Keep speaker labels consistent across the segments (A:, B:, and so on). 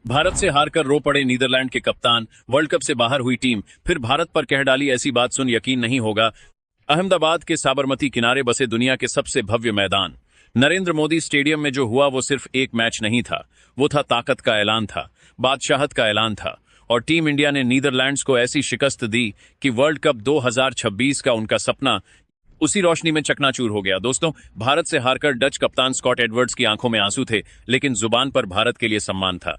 A: भारत से हारकर रो पड़े नीदरलैंड के कप्तान, वर्ल्ड कप से बाहर हुई टीम, फिर भारत पर कह डाली ऐसी बात सुन यकीन नहीं होगा। अहमदाबाद के साबरमती किनारे बसे दुनिया के सबसे भव्य मैदान नरेंद्र मोदी स्टेडियम में जो हुआ वो सिर्फ एक मैच नहीं था, वो था ताकत का ऐलान था, बादशाहत का ऐलान था। और टीम इंडिया ने नीदरलैंड्स को ऐसी शिकस्त दी कि वर्ल्ड कप 2026 का उनका सपना उसी रोशनी में चकनाचूर हो गया। दोस्तों, भारत से हारकर डच कप्तान स्कॉट एडवर्ड्स की आंखों में आंसू थे, लेकिन जुबान पर भारत के लिए सम्मान था।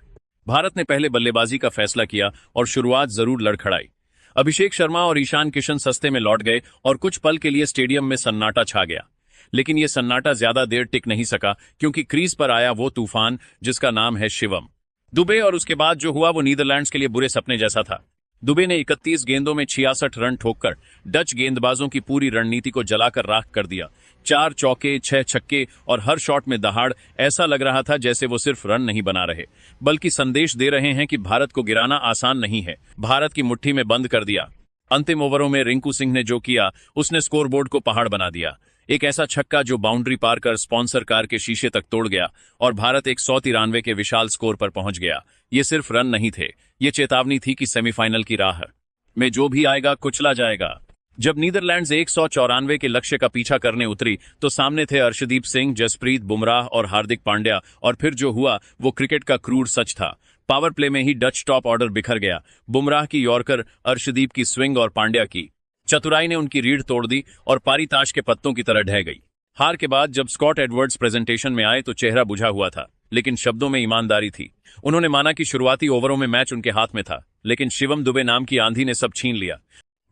A: भारत ने पहले बल्लेबाजी का फैसला किया और शुरुआत जरूर लड़खड़ाई। अभिषेक शर्मा और ईशान किशन सस्ते में लौट गए और कुछ पल के लिए स्टेडियम में सन्नाटा छा गया। लेकिन यह सन्नाटा ज्यादा देर टिक नहीं सका, क्योंकि क्रीज पर आया वो तूफान जिसका नाम है शिवम दुबे। और उसके बाद जो हुआ वो नीदरलैंड्स के लिए बुरे सपने जैसा था। दुबे ने 31 गेंदों में 66 रन ठोककर डच गेंदबाजों की पूरी रणनीति को जलाकर राख कर दिया। 4 चौके, 6 छक्के और हर शॉट में दहाड़। ऐसा लग रहा था जैसे वो सिर्फ रन नहीं बना रहे, बल्कि संदेश दे रहे हैं कि भारत को गिराना आसान नहीं है। भारत की मुट्ठी में बंद कर दिया। अंतिम ओवरों में रिंकू सिंह ने जो किया, उसने स्कोरबोर्ड को पहाड़ बना दिया। एक ऐसा छक्का जो बाउंड्री पार कर स्पॉन्सर कार के शीशे तक तोड़ गया और भारत 193 के विशाल स्कोर पर पहुंच गया। ये सिर्फ रन नहीं थे, ये चेतावनी थी कि सेमीफाइनल की राह में जो भी आएगा कुचला जाएगा। जब नीदरलैंड्स 194 के लक्ष्य का पीछा करने उतरी तो सामने थे अर्शदीप सिंह, जसप्रीत बुमराह और हार्दिक पांड्या। और फिर जो हुआ वो क्रिकेट का क्रूर सच था। पावर प्ले में ही डच टॉप ऑर्डर बिखर गया। बुमराह की यॉर्कर, अर्शदीप की स्विंग और पांड्या की चतुराई ने उनकी रीढ़ तोड़ दी और पारी ताश के पत्तों की तरह ढह गई। हार के बाद जब स्कॉट एडवर्ड्स प्रेजेंटेशन में आए तो चेहरा बुझा हुआ था, लेकिन शब्दों में ईमानदारी थी। उन्होंने माना कि शुरुआती ओवरों में मैच उनके हाथ में था, लेकिन शिवम दुबे नाम की आंधी ने सब छीन लिया।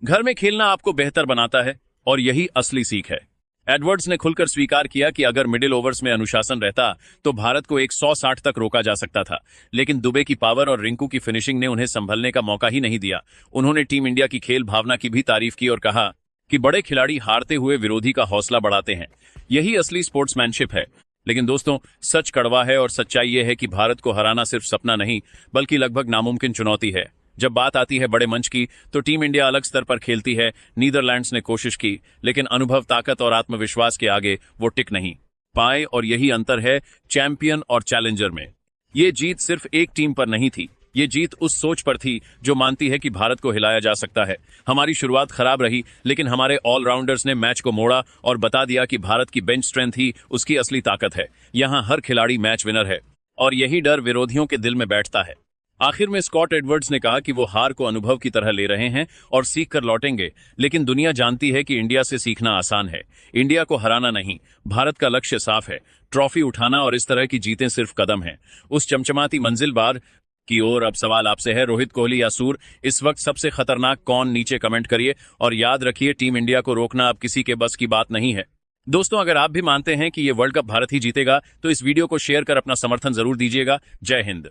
A: घर में खेलना आपको बेहतर बनाता है और यही असली सीख है। एडवर्ड्स ने खुलकर स्वीकार किया कि अगर मिडिल ओवर्स में अनुशासन रहता तो भारत को 160 तक रोका जा सकता था, लेकिन दुबे की पावर और रिंकू की फिनिशिंग ने उन्हें संभलने का मौका ही नहीं दिया। उन्होंने टीम इंडिया की खेल भावना की भी तारीफ की और कहा कि बड़े खिलाड़ी हारते हुए विरोधी का हौसला बढ़ाते हैं, यही असली स्पोर्ट्समैनशिप है। लेकिन दोस्तों, सच कड़वा है और सच्चाई यह है कि भारत को हराना सिर्फ सपना नहीं, बल्कि लगभग नामुमकिन चुनौती है। जब बात आती है बड़े मंच की तो टीम इंडिया अलग स्तर पर खेलती है। नीदरलैंड्स ने कोशिश की, लेकिन अनुभव, ताकत और आत्मविश्वास के आगे वो टिक नहीं पाए। और यही अंतर है चैंपियन और चैलेंजर में। ये जीत सिर्फ एक टीम पर नहीं थी, ये जीत उस सोच पर थी जो मानती है कि भारत को हिलाया जा सकता है। हमारी शुरुआत खराब रही, लेकिन हमारे ऑलराउंडर्स ने मैच को मोड़ा और बता दिया कि भारत की बेंच स्ट्रेंथ ही उसकी असली ताकत है। यहाँ हर खिलाड़ी मैच विनर है और यही डर विरोधियों के दिल में बैठता है। आखिर में स्कॉट एडवर्ड्स ने कहा कि वो हार को अनुभव की तरह ले रहे हैं और सीख कर लौटेंगे। लेकिन दुनिया जानती है कि इंडिया से सीखना आसान है, इंडिया को हराना नहीं। भारत का लक्ष्य साफ है, ट्रॉफी उठाना, और इस तरह की जीतें सिर्फ कदम हैं उस चमचमाती मंजिल बार की ओर। अब सवाल आपसे है, रोहित कोहली या सूर इस वक्त सबसे खतरनाक कौन? नीचे कमेंट करिए और याद रखिए, टीम इंडिया को रोकना अब किसी के बस की बात नहीं है। दोस्तों, अगर आप भी मानते हैं कि ये वर्ल्ड कप भारत ही जीतेगा तो इस वीडियो को शेयर कर अपना समर्थन जरूर दीजिएगा। जय हिंद।